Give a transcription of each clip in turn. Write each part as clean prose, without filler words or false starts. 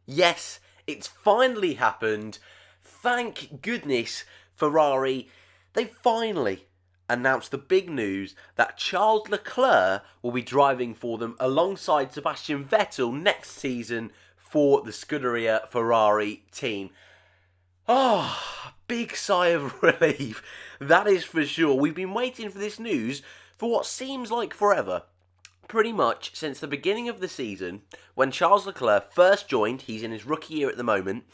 Yes, it's finally happened. Thank goodness, Ferrari. They finally announced the big news that Charles Leclerc will be driving for them alongside Sebastian Vettel next season for the Scuderia Ferrari team. Big sigh of relief. That is for sure. We've been waiting for this news for what seems like forever. Pretty much since the beginning of the season, when Charles Leclerc first joined, he's in his rookie year at the moment,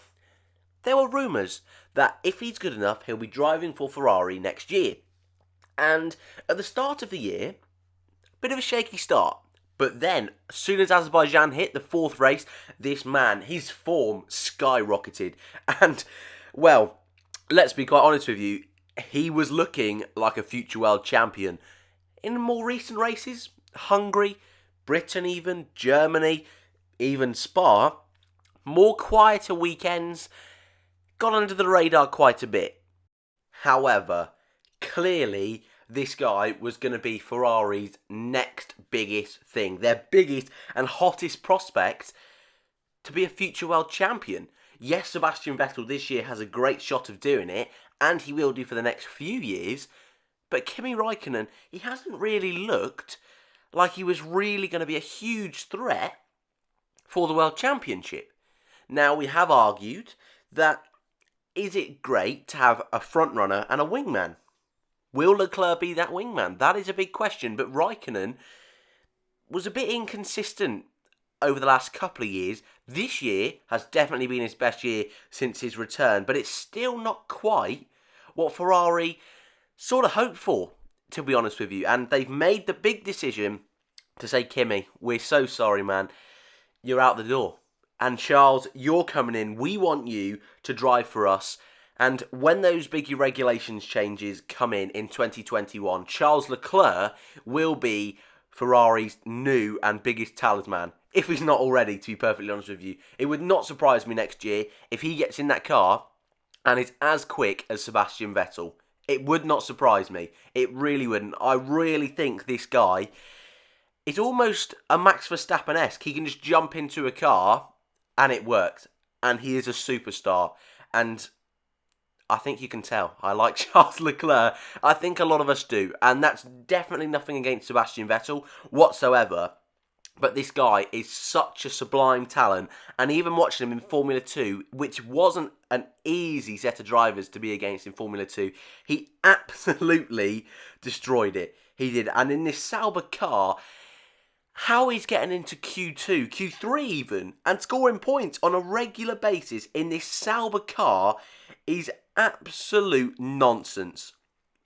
there were rumours that if he's good enough, he'll be driving for Ferrari next year. And at the start of the year, bit of a shaky start. But then, as soon as Azerbaijan hit the fourth race, this man, his form skyrocketed. And, well, let's be quite honest with you, he was looking like a future world champion. In more recent races, Hungary, Britain even, Germany, even Spa, more quieter weekends, got under the radar quite a bit. However, clearly this guy was going to be Ferrari's next biggest thing, their biggest and hottest prospect to be a future world champion. Yes, Sebastian Vettel this year has a great shot of doing it, and he will do for the next few years, but Kimi Raikkonen, he hasn't really looked like he was really going to be a huge threat for the World Championship. Now, we have argued that is it great to have a front runner and a wingman? Will Leclerc be that wingman? That is a big question, but Raikkonen was a bit inconsistent over the last couple of years. This year has definitely been his best year since his return, but it's still not quite what Ferrari sort of hoped for, to be honest with you. And they've made the big decision to say, Kimi, we're so sorry, man. You're out the door. And Charles, you're coming in. We want you to drive for us. And when those big regulations changes come in 2021, Charles Leclerc will be Ferrari's new and biggest talisman. If he's not already, to be perfectly honest with you. It would not surprise me next year if he gets in that car and is as quick as Sebastian Vettel. It would not surprise me. It really wouldn't. I really think this guy is almost a Max Verstappen-esque. He can just jump into a car and it works. And he is a superstar. And I think you can tell. I like Charles Leclerc. I think a lot of us do. And that's definitely nothing against Sebastian Vettel whatsoever. But this guy is such a sublime talent. And even watching him in Formula 2, which wasn't an easy set of drivers to be against in Formula 2, he absolutely destroyed it. He did. And in this Sauber car, how he's getting into Q2, Q3 even, and scoring points on a regular basis in this Sauber car is absolute nonsense.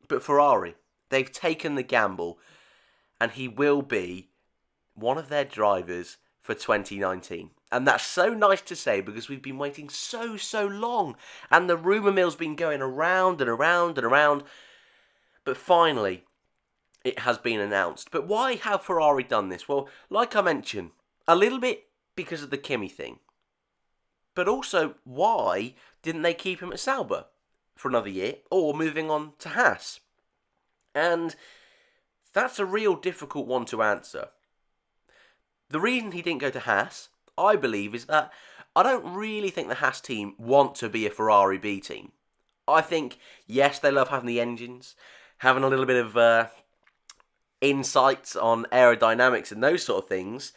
But Ferrari, they've taken the gamble, and he will be one of their drivers for 2019. And that's so nice to say because we've been waiting so long. And the rumour mill's been going around and around and around. But finally, it has been announced. But why have Ferrari done this? Well, like I mentioned, a little bit because of the Kimi thing. But also, why didn't they keep him at Sauber for another year or moving on to Haas? And that's a real difficult one to answer. The reason he didn't go to Haas, I believe, is that I don't really think the Haas team want to be a Ferrari B team. I think, yes, they love having the engines, having a little bit of insights on aerodynamics and those sort of things,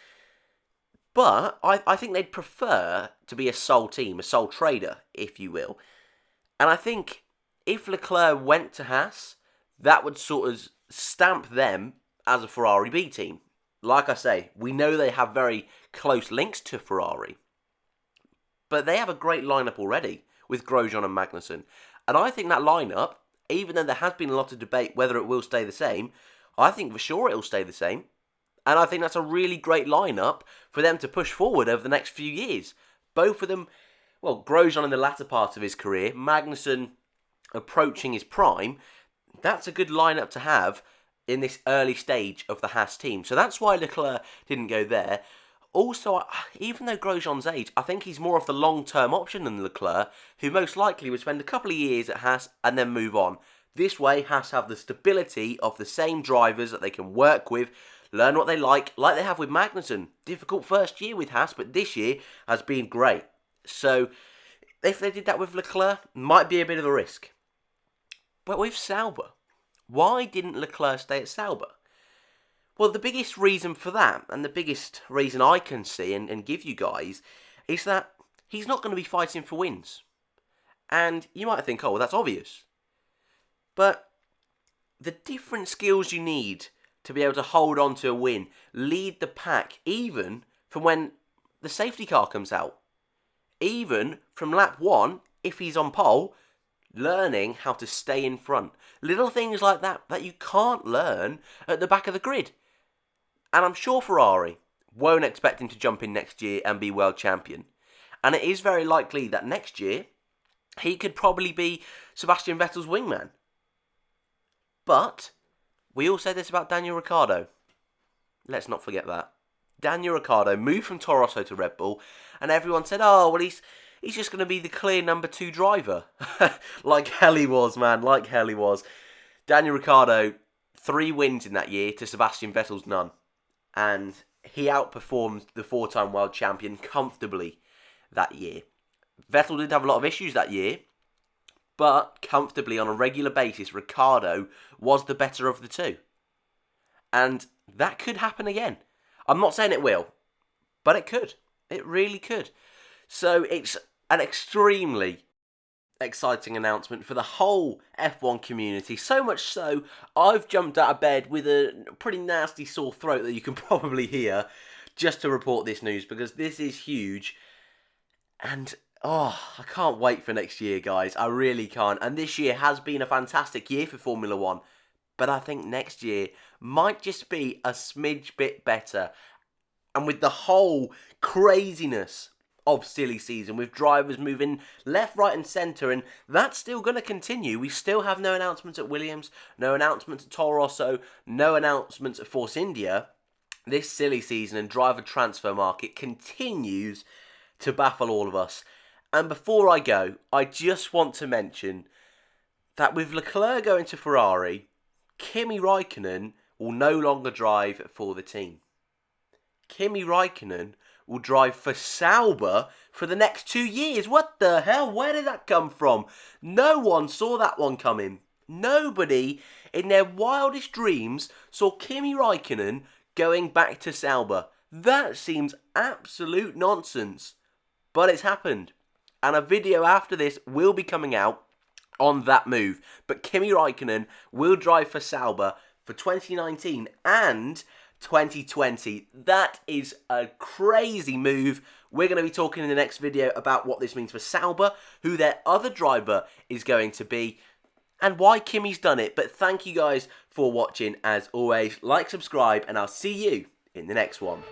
but I think they'd prefer to be a sole team, a sole trader, if you will. And I think if Leclerc went to Haas, that would sort of stamp them as a Ferrari B team. Like I say, we know they have very close links to Ferrari, but they have a great lineup already with Grosjean and Magnussen. And I think that lineup, even though there has been a lot of debate whether it will stay the same, I think for sure it'll stay the same. And I think that's a really great lineup for them to push forward over the next few years. Both of them, well, Grosjean in the latter part of his career, Magnussen approaching his prime, that's a good lineup to have in this early stage of the Haas team. So that's why Leclerc didn't go there. Also, even though Grosjean's age, I think he's more of the long-term option than Leclerc, who most likely would spend a couple of years at Haas and then move on. This way, Haas have the stability of the same drivers that they can work with, learn what they like they have with Magnussen. Difficult first year with Haas, but this year has been great. So if they did that with Leclerc, might be a bit of a risk. But with Sauber, why didn't Leclerc stay at Sauber? Well, the biggest reason for that, and the biggest reason I can see and give you guys, is that he's not going to be fighting for wins. And you might think, oh, well, that's obvious. But the different skills you need to be able to hold on to a win, lead the pack, even from when the safety car comes out, even from lap 1, if he's on pole, learning how to stay in front. Little things like that you can't learn at the back of the grid. And I'm sure Ferrari won't expect him to jump in next year and be world champion. And it is very likely that next year, he could probably be Sebastian Vettel's wingman. But we all said this about Daniel Ricciardo. Let's not forget that. Daniel Ricciardo moved from Toro Rosso to Red Bull, and everyone said, oh, well, he's just going to be the clear number 2 driver. Like hell he was, man. Like hell he was. Daniel Ricciardo, 3 wins in that year to Sebastian Vettel's none. And he outperformed the 4-time world champion comfortably that year. Vettel did have a lot of issues that year, but comfortably on a regular basis, Ricciardo was the better of the 2. And that could happen again. I'm not saying it will, but it could. It really could. So it's an extremely exciting announcement for the whole F1 community. So much so, I've jumped out of bed with a pretty nasty sore throat that you can probably hear just to report this news, because this is huge. And oh, I can't wait for next year, guys. I really can't. And this year has been a fantastic year for Formula 1. But I think next year might just be a smidge bit better. And with the whole craziness of silly season, with drivers moving left, right and centre, and that's still going to continue. We still have no announcements at Williams, no announcements at Toro Rosso, no announcements at Force India. This silly season and driver transfer market continues to baffle all of us. And before I go, I just want to mention that with Leclerc going to Ferrari, Kimi Raikkonen will no longer drive for the team. Kimi Raikkonen will drive for Sauber for the next 2 years. What the hell? Where did that come from? No one saw that one coming. Nobody in their wildest dreams saw Kimi Raikkonen going back to Sauber. That seems absolute nonsense. But it's happened. And a video after this will be coming out on that move. But Kimi Raikkonen will drive for Sauber for 2019 and 2020. That is a crazy move. We're going to be talking in the next video about what this means for Sauber, who their other driver is going to be, and why Kimi's done it. But thank you guys for watching. As always, like, subscribe, and I'll see you in the next one.